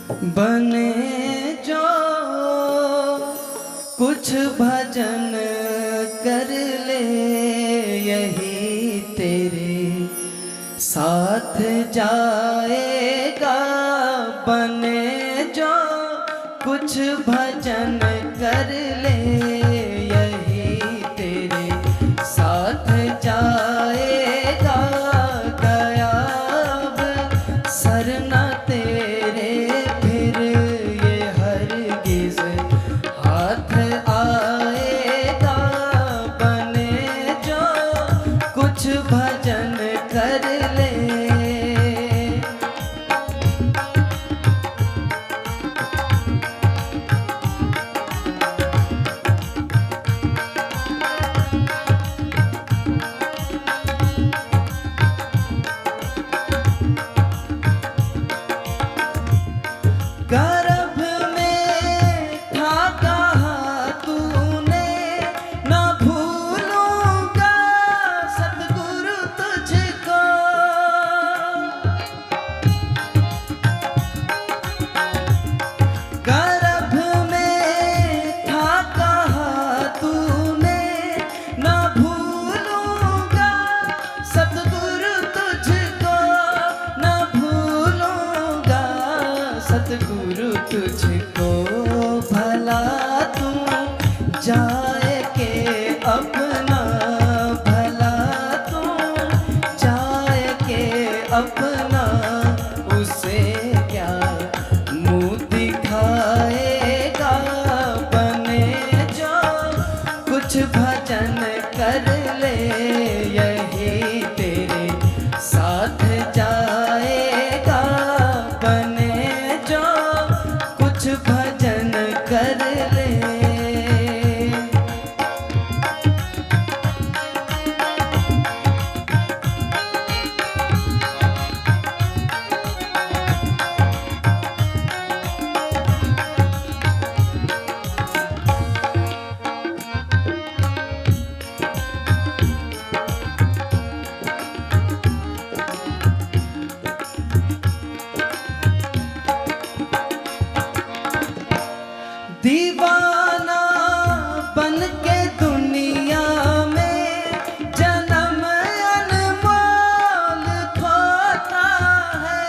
बने जो कुछ भजन कर ले, यही तेरे साथ जाएगा। बने जो कुछ भजन कर ले, यही तेरे साथ जाएगा। गया अब सर न तेरे फिर ये हरगिज़ हाथ आएगा। बने जो कुछ भजन कर ले। गर्भ में था कहा तूने, न भूलूंगा सतगुरु तुझको। गर्भ में था कहा तूने, न भूलूंगा सतगुरु तुझको। न भूलूंगा सतगुरु तुझको। भला तू जाए के अपना, भला तू जाए के अपना, उसे क्या मुँह दिखाएगा। बने जो कुछ भजन कर ले, यही तेरे साथ जाएगा। बने जो कुछ भजन कर ले। दीवाना बन के दुनिया में जन्म अनमोल खोता है।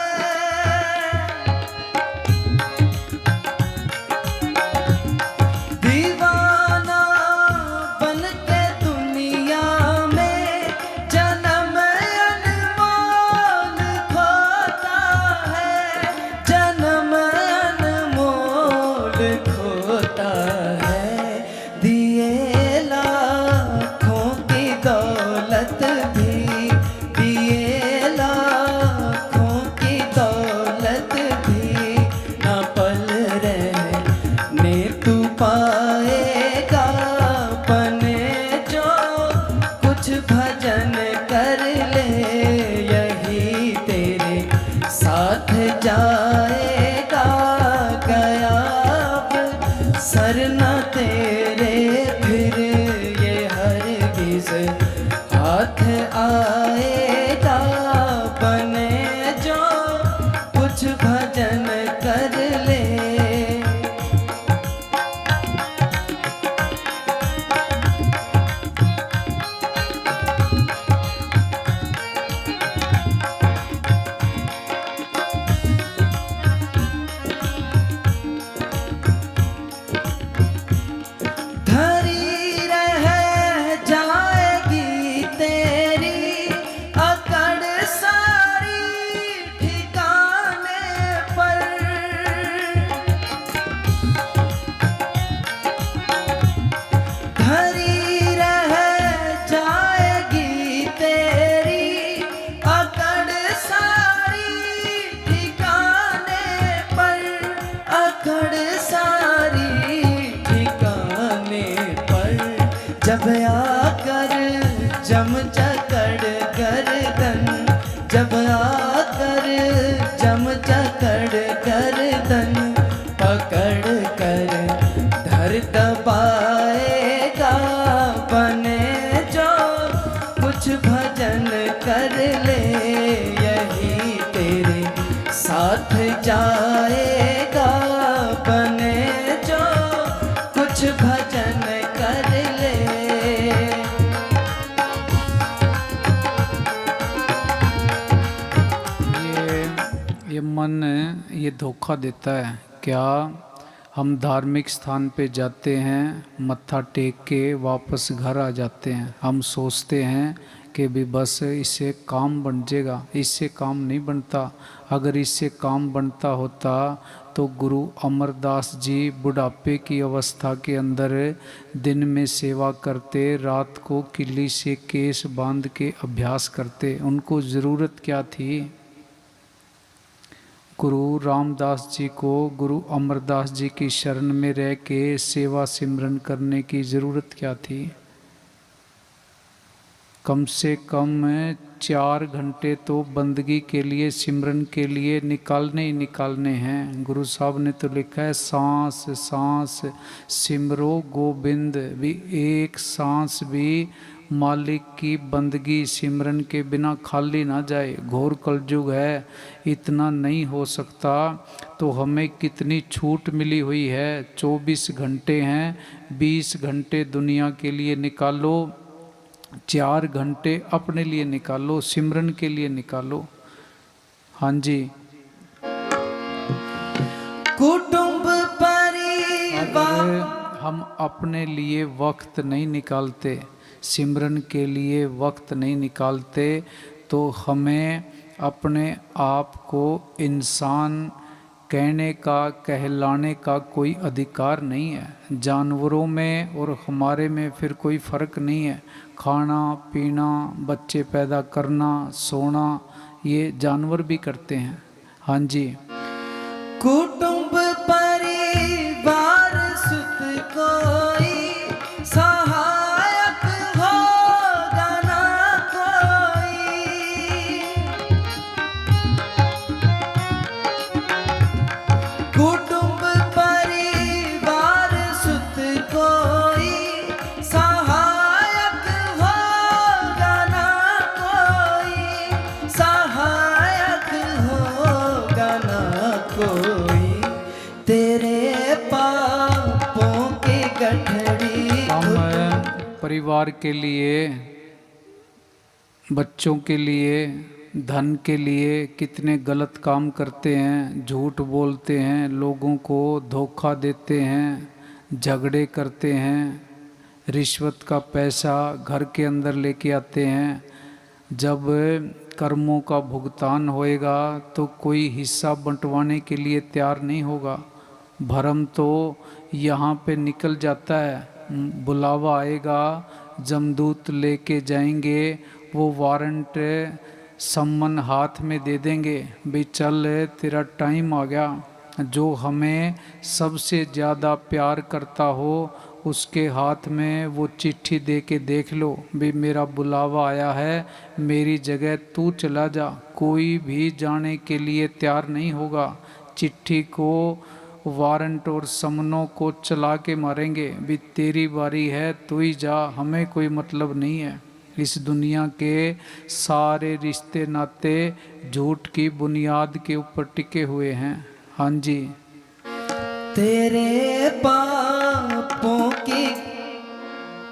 दीवाना बन के दुनिया में जन्म अनमोल खोता है। जन्म अनमोल होता है। दिए लाखों की दौलत भी, दिए लाखों की दौलत भी, न पल रहने तू पाएगा। बने जो कुछ भजन कर ले, यही तेरे साथ जाएगा। गया सर न तेरे फिर ये हरगिज़ हाथ आएगा। बने जो कुछ भजन कर ले। धरी रह जाएगी तेरी अकड़ सारी ठिकाने पर। धरी रह जाएगी तेरी अकड़ सारी ठिकाने पर। अकड़ सारी जब आकर जम जकड़ गर्दन, जब आकर जम जकड़ गर्दन, पकड़ कर धर दबाएगा। बने जो कुछ भजन कर ले, यही तेरे साथ जाएगा। हमें ये धोखा देता है। क्या हम धार्मिक स्थान पे जाते हैं, मत्था टेक के वापस घर आ जाते हैं, हम सोचते हैं कि भी बस इससे काम बन जाएगा। इससे काम नहीं बनता। अगर इससे काम बनता होता तो गुरु अमरदास जी बुढ़ापे की अवस्था के अंदर दिन में सेवा करते, रात को किल्ली से केस बांध के अभ्यास करते। उनको ज़रूरत क्या थी? गुरु रामदास जी को गुरु अमरदास जी की शरण में रह के सेवा सिमरन करने की ज़रूरत क्या थी? कम से कम 4 घंटे तो बंदगी के लिए, सिमरन के लिए निकालने ही निकालने हैं। गुरु साहब ने तो लिखा है, सांस सांस सिमरो गोविंद। भी एक सांस भी मालिक की बंदगी सिमरन के बिना खाली ना जाए। घोर कलयुग है, इतना नहीं हो सकता तो हमें कितनी छूट मिली हुई है। 24 घंटे हैं, 20 घंटे दुनिया के लिए निकालो, 4 घंटे अपने लिए निकालो, सिमरन के लिए निकालो। हाँ जी। कुटुंब परिवार, हम अपने लिए वक्त नहीं निकालते, सिमरन के लिए वक्त नहीं निकालते, तो हमें अपने आप को इंसान कहने का, कहलाने का कोई अधिकार नहीं है। जानवरों में और हमारे में फिर कोई फ़र्क नहीं है। खाना पीना, बच्चे पैदा करना, सोना, ये जानवर भी करते हैं। हाँ जी। कुटुंब परिवार सुत कोई सहायक होगा ना कोई। कुटुंब परिवार सुत कोई सहायक होगा ना कोई, सहायक होगा ना कोई। तेरे पापों की गठरी हम परिवार के लिए, बच्चों के लिए, धन के लिए कितने गलत काम करते हैं। झूठ बोलते हैं, लोगों को धोखा देते हैं, झगड़े करते हैं, रिश्वत का पैसा घर के अंदर लेके आते हैं। जब कर्मों का भुगतान होएगा तो कोई हिस्सा बंटवाने के लिए तैयार नहीं होगा। भरम तो यहाँ पे निकल जाता है। बुलावा आएगा, जमदूत लेके जाएंगे, वो वारंट सम्मन हाथ में दे देंगे, भाई चल तेरा टाइम आ गया। जो हमें सबसे ज़्यादा प्यार करता हो उसके हाथ में वो चिट्ठी दे के देख लो, भाई मेरा बुलावा आया है, मेरी जगह तू चला जा। कोई भी जाने के लिए तैयार नहीं होगा। चिट्ठी को, वारंट और समनों को चला के मारेंगे, भी तेरी बारी है, तू ही जा, हमें कोई मतलब नहीं है। इस दुनिया के सारे रिश्ते नाते झूठ की बुनियाद के ऊपर टिके हुए हैं। हाँ जी। तेरे पापों की,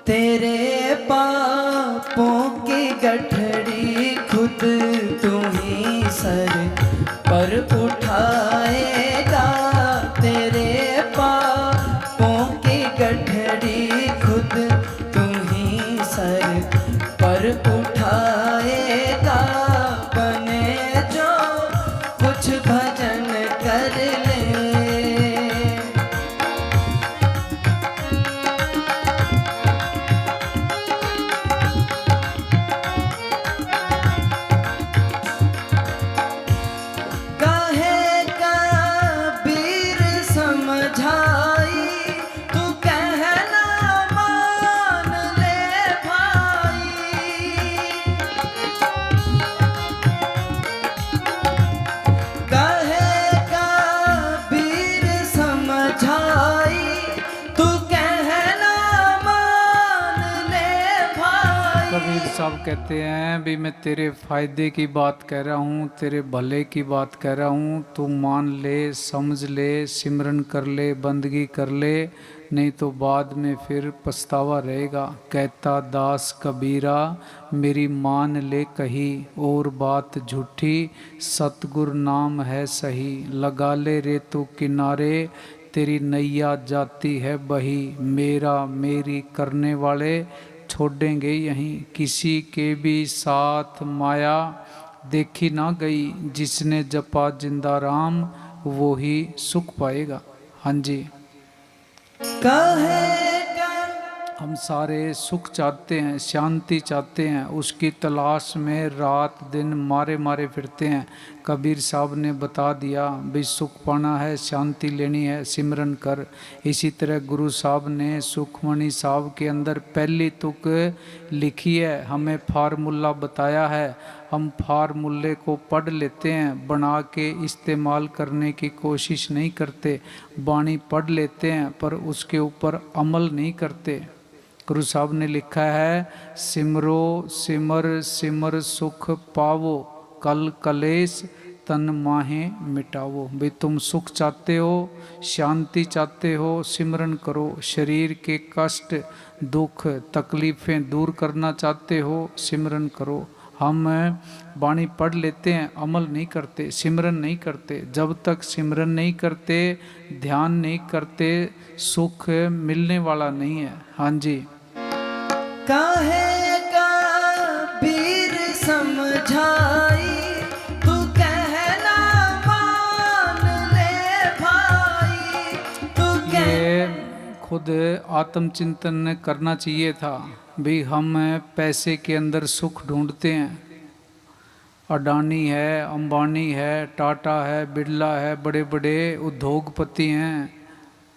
तेरे पापों की गठरी खुद तू ही सर पर उठाएगा। तेरे पापों की गठरी खुद तू ही सर पर उठाएगा। बने जो कुछ भजन कर ले, कहे कबीर समझाई, तू कहना मान ले भाई। कहे कबीर समझाई, तू कहना मान ले भाई। कबीर साहब कहते हैं भी मैं तेरे फायदे की बात कह रहा हूँ, तेरे भले की बात कह रहा हूँ, तू मान ले, समझ ले, सिमरन कर ले, बंदगी कर ले, नहीं तो बाद में फिर पछतावा रहेगा। कहता दास कबीरा मेरी मान ले कही, और बात झूठी सतगुरु नाम है सही। लगा ले रे तू किनारे तेरी नैया जाती है बही। मेरा मेरी करने वाले छोड़ेंगे यहीं, किसी के भी साथ माया देखी ना गई। जिसने जपा जिंदा राम वो ही सुख पाएगा। हाँ जी, कहेगा हम सारे सुख चाहते हैं, शांति चाहते हैं, उसकी तलाश में रात दिन मारे मारे फिरते हैं। कबीर साहब ने बता दिया भी सुख पाना है, शांति लेनी है, सिमरन कर। इसी तरह गुरु साहब ने सुखमणि साहब के अंदर पहली तुक लिखी है, हमें फार्मूला बताया है। हम फार्मूले को पढ़ लेते हैं, बना के इस्तेमाल करने की कोशिश नहीं करते। बाणी पढ़ लेते हैं पर उसके ऊपर अमल नहीं करते। गुरु साहब ने लिखा है, सिमरो सिमर सिमर सुख पावो, कल कलेश तन माहे मिटावो। भाई तुम सुख चाहते हो, शांति चाहते हो, सिमरन करो। शरीर के कष्ट दुख तकलीफ़ें दूर करना चाहते हो, सिमरन करो। हम बाणी पढ़ लेते हैं, अमल नहीं करते, सिमरन नहीं करते। जब तक सिमरन नहीं करते, ध्यान नहीं करते, सुख मिलने वाला नहीं है। हाँ जी, कहेगा बीर समझाई, तू कहना मान ले भाई। तू ये खुद आत्मचिंतन करना चाहिए था। भी हम पैसे के अंदर सुख ढूंढते हैं। अडानी है, अंबानी है, टाटा है, बिरला है, बड़े बड़े उद्योगपति हैं,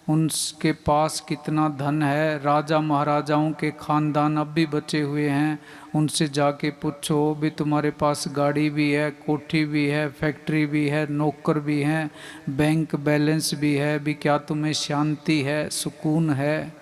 उनके पास कितना धन है। राजा महाराजाओं के खानदान अब भी बचे हुए हैं। उनसे जाके पूछो भी तुम्हारे पास गाड़ी भी है, कोठी भी है, फैक्ट्री भी है, नौकर भी हैं, बैंक बैलेंस भी है, भी क्या तुम्हें शांति है, सुकून है?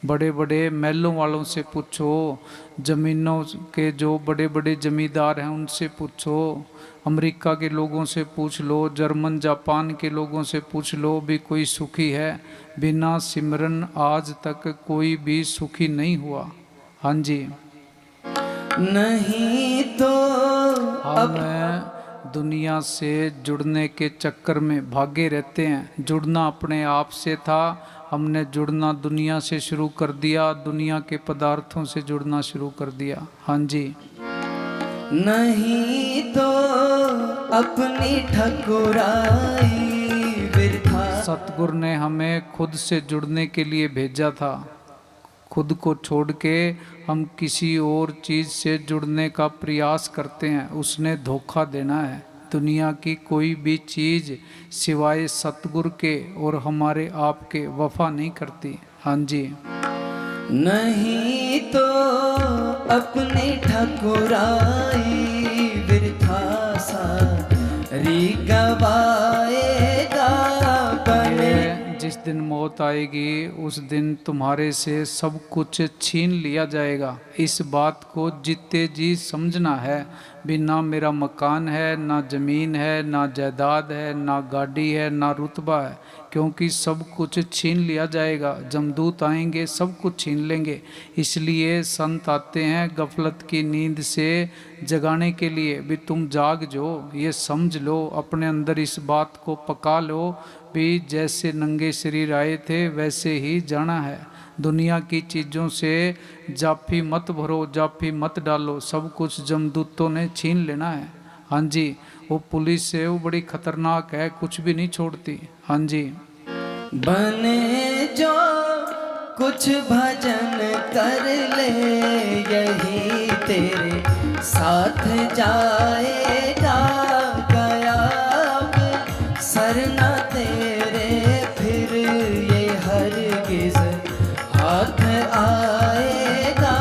बड़े बड़े महलों वालों से पूछो, ज़मीनों के जो बड़े बड़े जमींदार हैं उनसे पूछो, अमेरिका के लोगों से पूछ लो, जर्मन जापान के लोगों से पूछ लो, भी कोई सुखी है? बिना सिमरन आज तक कोई भी सुखी नहीं हुआ। हाँ जी, नहीं तो हम दुनिया से जुड़ने के चक्कर में भागे रहते हैं। जुड़ना अपने आप से था, हमने जुड़ना दुनिया से शुरू कर दिया, दुनिया के पदार्थों से जुड़ना शुरू कर दिया। हाँ जी, नहीं तो अपनी ठकुराई वृथा। सतगुरु ने हमें खुद से जुड़ने के लिए भेजा था। खुद को छोड़ के हम किसी और चीज़ से जुड़ने का प्रयास करते हैं, उसने धोखा देना है। दुनिया की कोई भी चीज़ सिवाय सतगुरु के और हमारे आप के वफा नहीं करती। हाँ जी, नहीं तो अपनी ठकुराई वृथा सारी गवाएगा बने। जिस दिन मौत आएगी उस दिन तुम्हारे से सब कुछ छीन लिया जाएगा। इस बात को जीते जी समझना है। भी ना मेरा मकान है, ना ज़मीन है, ना जायदाद है, ना गाड़ी है, ना रुतबा है, क्योंकि सब कुछ छीन लिया जाएगा। जमदूत आएंगे, सब कुछ छीन लेंगे। इसलिए संत आते हैं गफलत की नींद से जगाने के लिए। भी तुम जाग जो, ये समझ लो, अपने अंदर इस बात को पका लो भी जैसे नंगे शरीर आए थे वैसे ही जाना है। दुनिया की चीज़ों से जाफी मत भरो, जाफी मत डालो, सब कुछ जमदूतों ने छीन लेना है। हाँ जी, वो पुलिस है, वो बड़ी खतरनाक है, कुछ भी नहीं छोड़ती। हाँ जी, बने जो कुछ भजन कर ले, यही तेरे साथ जाएगा। गया अब सर न तेरे, फिर ये हरगिज़ हाथ आएगा।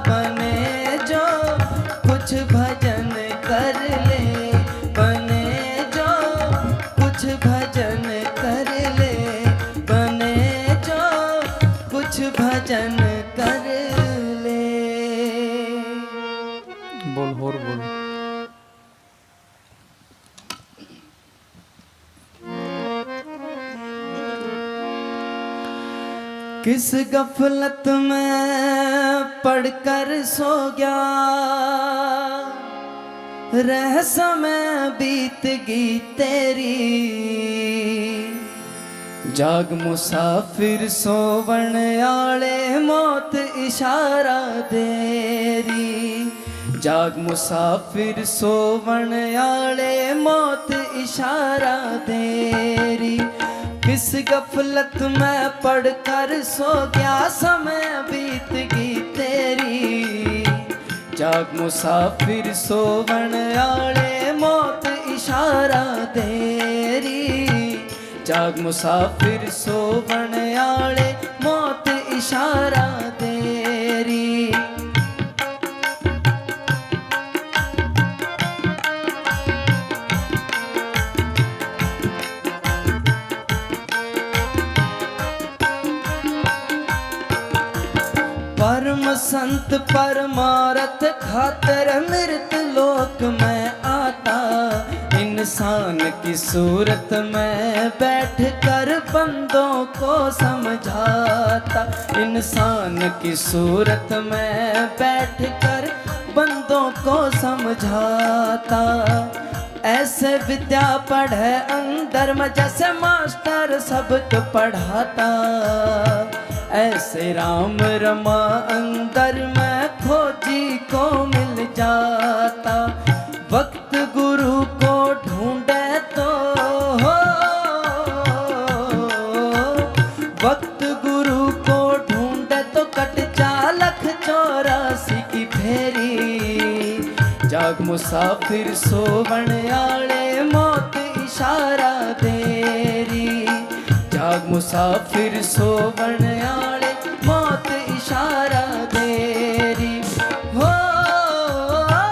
बने जो कुछ भजन कर ले, बने जो कुछ भजन कर ले, बने जो कुछ भजन कर ले। बोल और बोल। किस गफलत में पढ़कर सो गया, रह समय बीत गई तेरी। जाग मुसाफिर सोवण आले मौत इशारा देरी। जाग मुसाफिर सोवण आले मौत इशारा देरी। किस गफलत में पढ़कर सो गया, समय बीत गई तेरी। जाग मुसाफिर सोवण आले मौत इशारा देरी। जाग मुसाफिर सोवण आले मौत इशारा देरी। परम संत परमारथ खातर मृत लोक में आता। इंसान की सूरत में बैठ कर बंदों को समझाता। इंसान की सूरत में बैठ कर बंदों को समझाता। ऐसे विद्या पढ़े अंदर में जैसे मास्टर सबको पढ़ाता। ऐसे राम रमा अंदर में खोजी को मिल जाता। वक्त गुरु को ढूंढे तो हो, वक्त गुरु को ढूंढे तो कट चालख 84 की फेरी। जाग मुसाफिर सोवण आले मौत इशारा देरी। जाग मुसाफिर सोवण आले मौत इशारा देरी। हो आ,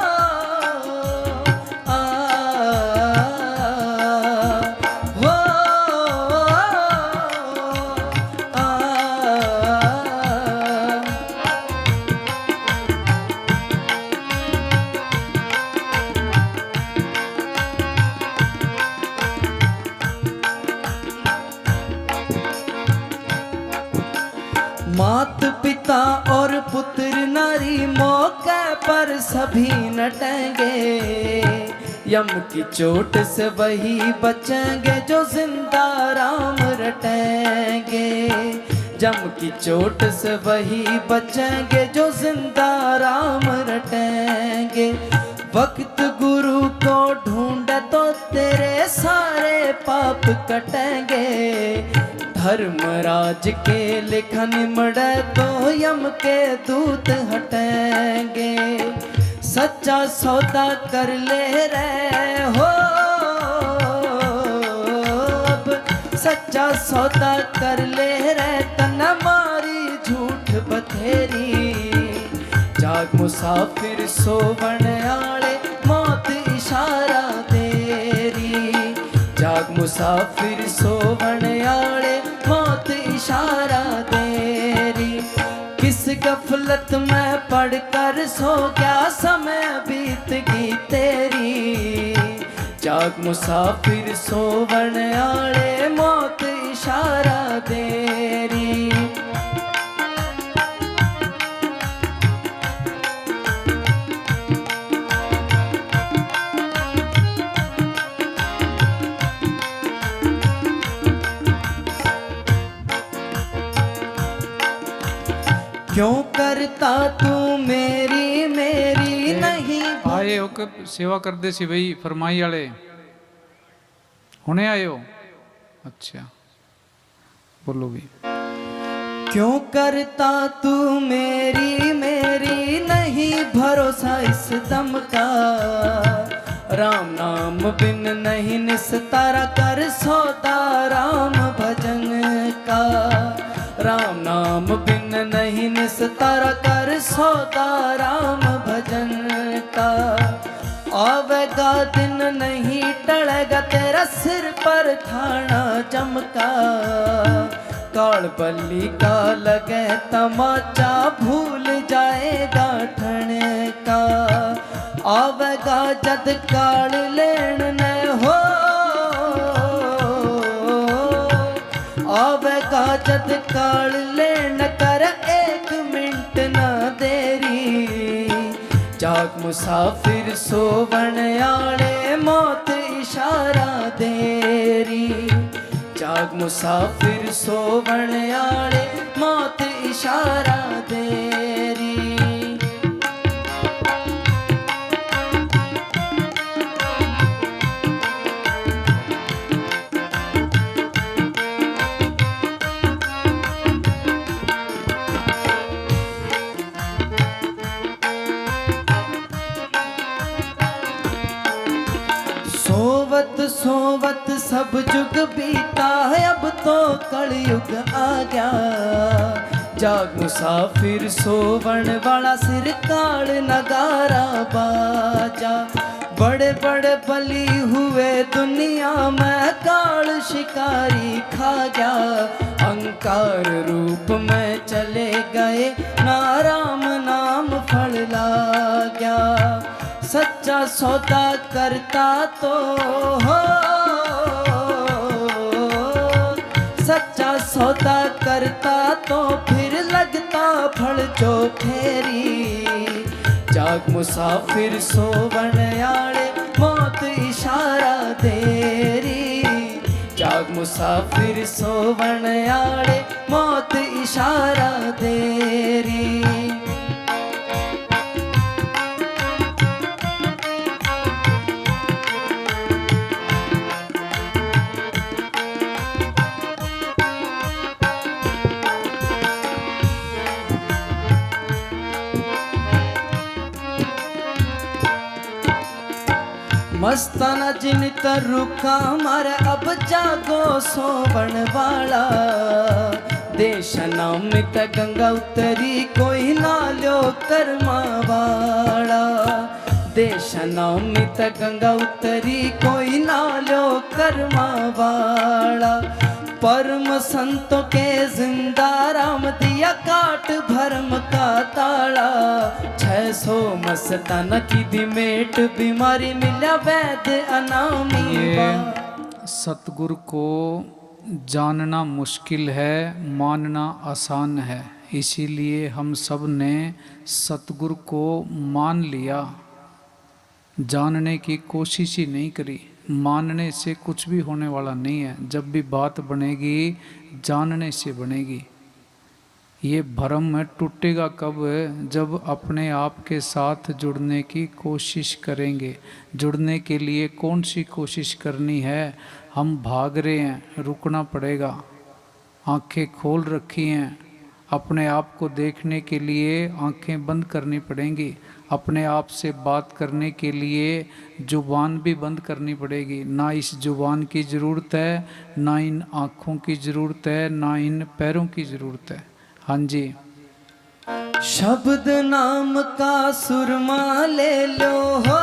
हो आ, मात पिता और पुत्र नारी मौके पर सभी नटेंगे। यम की चोट से वही बचेंगे जो जिंदा राम रटेंगे। जम की चोट से वही बचेंगे जो जिंदा राम रटेंगे। वक्त गुरु को ढूंढे तो तेरे सारे पाप कटेंगे। धर्मराज के लिखन मड़े तो यम के दूत हटेंगे। सच्चा सौदा कर ले रे हो, अब सच्चा सौदा कर ले रे तना मारी झूठ बथेरी। जाग मुसाफिर सोवण आले मौत इशारा देरी। जाग मुसाफिर सोवण आले मौत इशारा देरी। किस गफलत में पढ़कर सो गया, समय बीत गई तेरी। जाग मुसाफिर सोवण आले मौत इशारा देरी। क्यों करता तू मेरी मेरी नहीं। आए हो के सेवा कर दे सी भाई फरमाई वाले हुने आए हो। अच्छा बोलो भी। क्यों करता तू मेरी मेरी नहीं भरोसा इस दम का। राम नाम बिन नहीं निस्तारा कर सौदा राम भजन का। राम नाम बिन नहीं निस्तारा कर सौदा राम भजन का। आवेगा दिन नहीं टलेगा तेरा सिर पर थाना चमका। काल बल्ली का लगे तमाचा भूल जाएगा ठणका। आवेगा जद काल लेन न हो। आवेगा जद काल लेन न कर एक मिनट न देरी। जाग मुसाफिर सोवण आले मौत इशारा देरी। जाग मुसाफिर सोवण आले मौत इशारा देरी। सोवत सोवत सब जुग बीता है, अब तो कलयुग आ गया। जाग मुसाफिर सोवण वाला सिर काल नगारा बाजा। बड़े बड़े बली हुए दुनिया में काल शिकारी खा गया। अहंकार रूप में चले गए ना राम नाम फल ला गया। सच्चा सौदा करता तो हो, सच्चा सौदा करता तो फिर लगता फल चौथेरी। जाग मुसाफिर सोवण आले मौत इशारा देरी। जाग मुसाफिर सोवण आले मौत इशारा देरी। मस्ताना जिन रुका मारे अब जागो सोवण वाला। देश नामित गंगा उतरी कोई ना लो कर्मा वाला। देश नामित गंगा उतरी कोई ना लो कर्मा वाला। परम संतों के जिंदा राम दिया काट भरम का ताला। 600 मस्ताना की दिमेट बीमारी मिला वैद अनामी। ये सतगुरु को जानना मुश्किल है, मानना आसान है। इसीलिए हम सब ने सतगुरु को मान लिया, जानने की कोशिश ही नहीं करी। मानने से कुछ भी होने वाला नहीं है। जब भी बात बनेगी जानने से बनेगी। ये भ्रम टूटेगा कब? जब अपने आप के साथ जुड़ने की कोशिश करेंगे। जुड़ने के लिए कौन सी कोशिश करनी है? हम भाग रहे हैं, रुकना पड़ेगा। आंखें खोल रखी हैं, अपने आप को देखने के लिए आंखें बंद करनी पड़ेंगी। अपने आप से बात करने के लिए जुबान भी बंद करनी पड़ेगी। ना इस जुबान की ज़रूरत है, ना इन आँखों की ज़रूरत है, ना इन पैरों की ज़रूरत है। हाँ जी। शब्द नाम का सुरमा ले लो हो,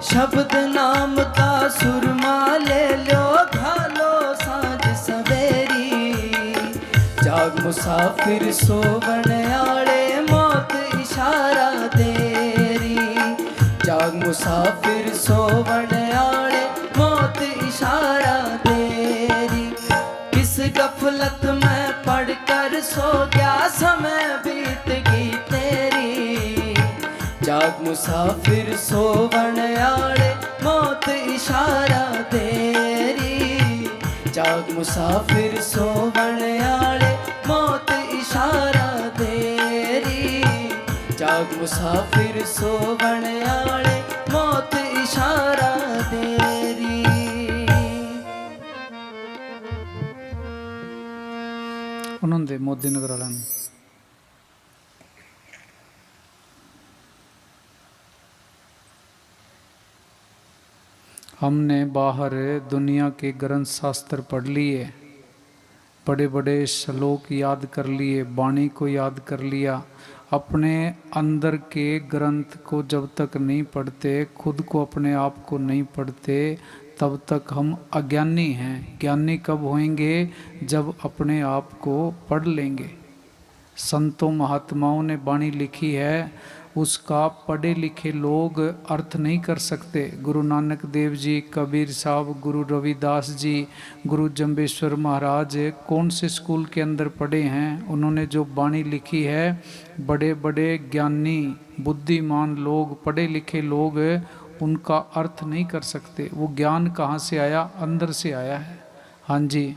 शब्द नाम का सुरमा ले लो, घालो सांझ सवेरी। जाग मुसाफिर सोवण आले मौत इशारा देरी। जाग मुसाफिर सोवण आले मौत इशारा देरी। किस गफलत में पढ़कर सो गया, समय बीत गई तेरी। जाग मुसाफिर सोवण आले मौत इशारा देरी। जाग मुसाफिर सोवण आले मौत इशारा देरी। जाग मुसाफिर सोवण आले मौत इशारा देरी। उन्होंने मोदी नगर वाला हमने बाहर दुनिया के ग्रंथ शास्त्र पढ़ लिए, बड़े बड़े श्लोक याद कर लिए, वाणी को याद कर लिया। अपने अंदर के ग्रंथ को जब तक नहीं पढ़ते, खुद को अपने आप को नहीं पढ़ते, तब तक हम अज्ञानी हैं। ज्ञानी कब होंगे? जब अपने आप को पढ़ लेंगे। संतों महात्माओं ने वाणी लिखी है, उसका पढ़े लिखे लोग अर्थ नहीं कर सकते। गुरु नानक देव जी, कबीर साहब, गुरु रविदास जी, गुरु जम्बेश्वर महाराज कौन से स्कूल के अंदर पढ़े हैं? उन्होंने जो वाणी लिखी है, बड़े बड़े ज्ञानी बुद्धिमान लोग, पढ़े लिखे लोग उनका अर्थ नहीं कर सकते। वो ज्ञान कहाँ से आया? अंदर से आया है। हाँ जी।